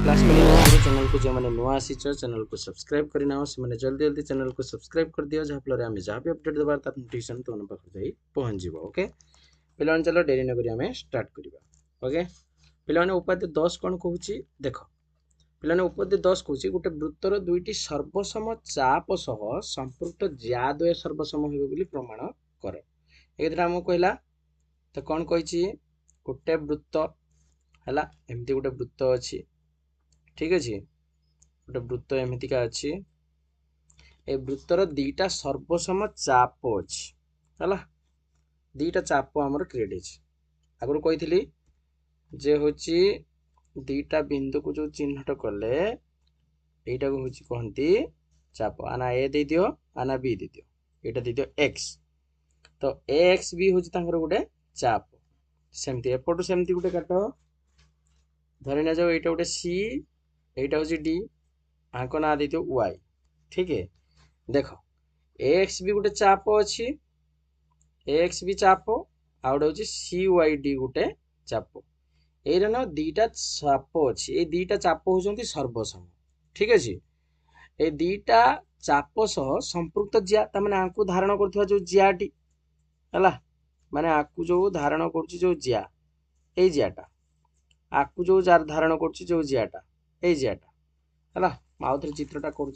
Class करने पूर्व channel को जो मैंने नुआ आसी चैनल को सब्सक्राइब करना से मैंने जल्दी जल्दी चैनल को सब्सक्राइब कर दियो जहाँ फल आम जहाँ भी अपडेट देवार तार नोटिफिकेशन तुम पाखे जाई पहुँच जाव। ओके पे चलो डेरी न करी आम स्टार्ट करवा। ओके पे उपाधि 10 कौन कहूँ देख पे उपाधि 10 कहूँ गोटे वृत्तर दुईटी सर्वसम चाप सह संपृक्त ज्याद्वय सर्वसम हो प्रमाण कर। एक आमको कहला तो कौन कही गोटे वृत्त है एमती गोटे वृत्त अच्छी ठीक अच्छे गोटे वृत्त एमतीका अच्छी ए वृत्तर दीटा सर्वसम चाप अच्छी है दीटा चाप आमर क्रिएट है आगु कही जे हूँ दीटा बिंदु को जो चिन्हट कले यटा को कहती चाप आना ए दे दियो आना बी दे दियो यहाँ दे दियो एक्स तो एक्स भी हूँ गोटे चाप सेमती एपटू सेमती गोटे काट धरी न जाओ यहाँ गोटे सी यहाँ हूँ डी आंक ना दे दियो वाई ठीक है देख एक्स भी गोटे चाप अच्छी एक्स भी चाप आउट हूँ सी वाई डी गोटे चाप ये ना दीटा चाप अच्छी ये दीटा चाप होती सर्वसम ठीक अच्छे ये दीटा चाप सह संपृक्त जिया तमें आपको धारण कर जो जियाटी है माने आपको जो धारण कर जिया ये जियाटा आपको जो धारण कर जो जियाटा ये जियाटा है आउ थे चित्रटा कर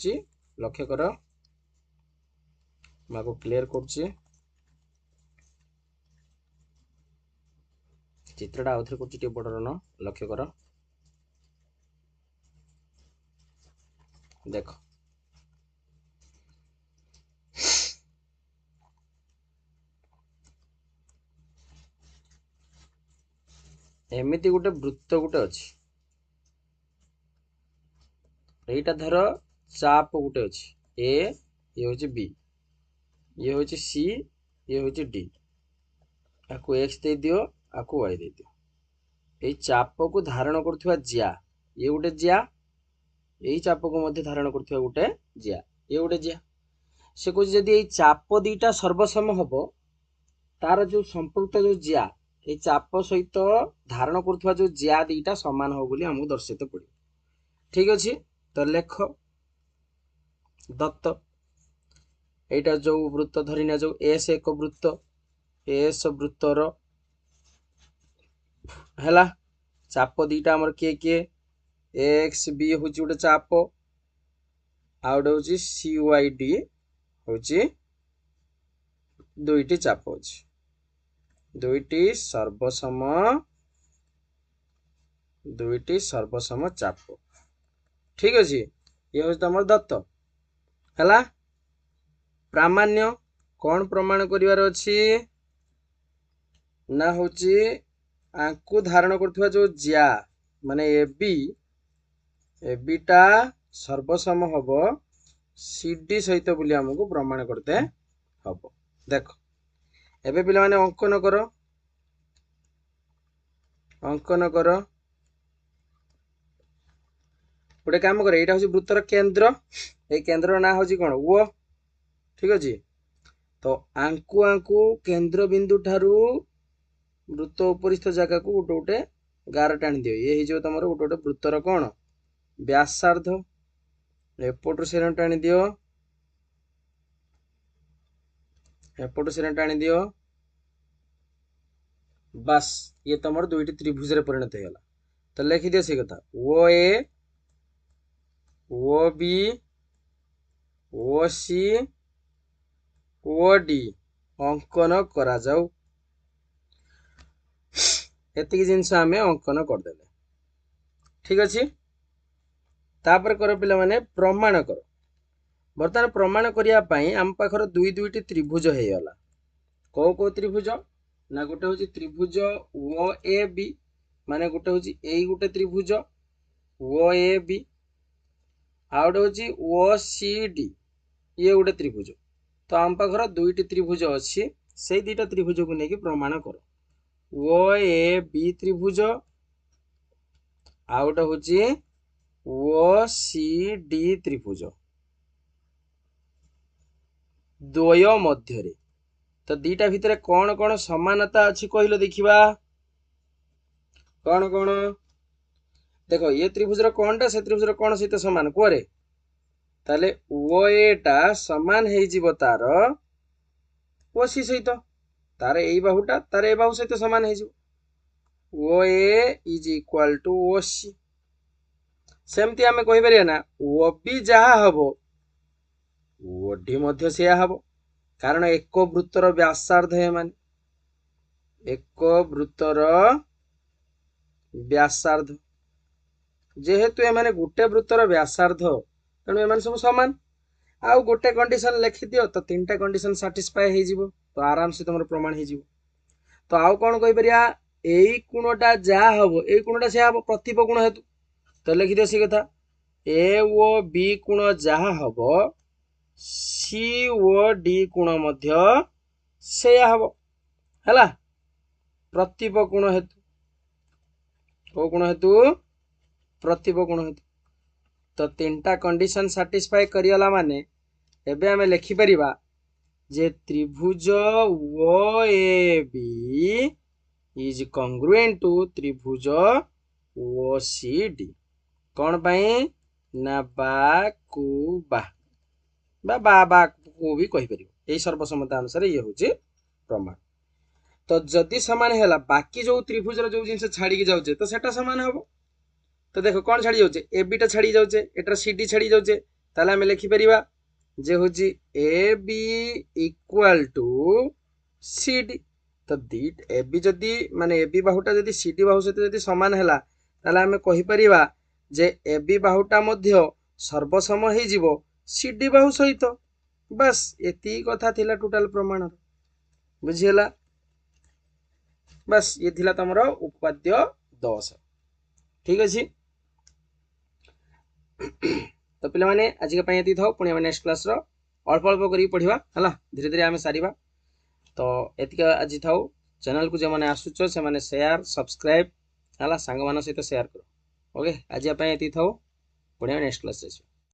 लक्ष्य कर को क्लियर कर चित्रटा आउ थे कर बड़र न लक्ष्य कर देख एमती गोटे वृत्त गोटे अच्छी यहीटा धर चाप गोटे अच्छी ए ये हूँ बी ये हूँ सी ये हूँ डी आपको एक्स दे दियो आपको वाई दे दियो ये चाप को धारण कर जिया ये गोटे जिया यही चाप को मध्य धारण कर गोटे जिया ये गोटे जिया से कह जदि चाप दीटा सर्वसम हम तार जो संपृक्त जो जिया ये चाप सहित धारण कर जो जिया दीटा सामान हो बोली हमको दर्शित पड़े ठीक अच्छे तो लेख दत्त यहाँ जो वृत्त धरी ना जो एस एक वृत्त एस वृत्तर है चाप दीटा आमर किए किए एक्स बी हूँ गोटे चाप आउट हूँ सी वाई डी हूँ दुईटी चाप अच्छी दुईटी सर्वसम चाप ठीक अच्छे ये हूँ तुम दत्त है प्रामाण्य कौन प्रमाण करिवार अच्छी ना हूँ आंकु धारण कर जो जिया माने एबीटा सर्वसम हम सीडी सहित बोली हमको प्रमाण करते हम देख एबे पिला माने अंकन कर गोटे काम कर यहाँ हूँ वृत्तर केन्द्र ये केन्द्र ना हूँ कौन ओ ठीक अच्छे तो आंकु आंकु केन्द्र बिंदु ठारू वृत्त उपरिस्थ जगह को गोटे गोटे गार टाणी दियो ये हो तुम गोटे गोटे वृत्तर कौन व्यासार्ध एपटू से टाणी दियो एपटू से टाणी दियो बस ये तुम दुईटी त्रिभुज रे परिणत होगा तो लिखि दियो से कथा ओ ए ओ बी ओ सी ओ डी अंकन करा जाऊ एतिक जिनस आम अंकन करदे ठीक अच्छे तापर कर पिला माने प्रमाण कर बर्तमान प्रमाण करने आम पाखर दुई दुईटी त्रिभुज हो गला कौ त्रिभुज ना गोटे हूँ त्रिभुज ओ ए बी माने गोटे हूँ यही गोटे त्रिभुज ओ ए बी आउट हूँ ओ सी डी ये गोटे त्रिभुज तो आम पाखर दुईटी त्रिभुज अच्छी से दुईटा त्रिभुज को लेकिन प्रमाण कर ओ ए बी त्रिभुज आउट हूँ ओ सी डी त्रिभुज द्वय मध्य तो दीटा भितर कौन कौन समानता अच्छी कहलो देखिबा कौन कौन देख ये त्रिभुजर कोणटा से त्रिभुजर कोण सहित समान कोरे ताले ओ एटा समान हे जीवो तार ओ सी सहित तार एई बाहुटा तार ए बाहु सहित समान हे जीवो ओ ए इज इक्वल टू ओ सी सेमती आमे कहि परिया ना ओ बी जहा हबो ओ डी मध्य सेया हबो कारण एक वृत्तर व्यासार्ध हे माने एक वृत्तर व्यासार्ध जेहेतु एमाने गोटे वृत्तर व्यासार्ध तेणु एमाने सब समान आउ गोटे कंडीशन लिखि दियो तो तीनटा कंडीशन सैटिस्फाई हे जीवो तो आराम से तुमर प्रमाण हे जीवो तो आउ कोन कहि परिया एई कोणटा जा हबो एई कोणटा से हबो प्रतिप कोण हेतु तो लिखि दियो सी कथा ए ओ बी कोण जा हबो सी ओ डी कोण मध्य सेया हबो हला प्रतिप कोण हेतु को कोण हेतु प्रतिप कोण हेतु तो तीनटा कंडीशन सैटिस्फाई करियला माने एबे हमें लिखि परिबा जे त्रिभुज O A B is congruent to त्रिभुज ओ सी डी कौन पाई ना बा को बा को भी कहि परिबो एई सर्वसम्मत अनुसार ये होची प्रमाण तो जदि समान हैला बाकी जो त्रिभुजर जो जिंस छाड़ी के जाउचे तो सेटा समान हबो तो देखो कौन छाड़ी जाउचे ए बी टा छाड़ी जाउचे एटा सी डी छाड़ी जाउचे ताले हमें लिखि परिबा जे होची A B equal to C D तो दीट ए बी जदि माने ए बी बाहुटा जदि सी डी बाहु सहित जदि समान हैला ताले हमें कहि परिबा जे ए बी बाहुटा मध्य सर्वसम हे जीवो सी डी बाहु सहित बस एती कथा थिला टोटल प्रमाण बुझियला बस ये थिला तमरो उपाद्य 10 ठीक अछि तो पिला माने आज के पई थाओ पुणी नेक्स्ट क्लास रो अल्प अल्प करी पढ़िबा हला धीरे धीरे आमे सारिबा तो एतिका आज थाओ चैनल को जे माने आसुचो से माने शेयर सब्सक्राइब हला संग मान सहित शेयर करो ओके आज पई थाओ पुणी नेक्स्ट क्लास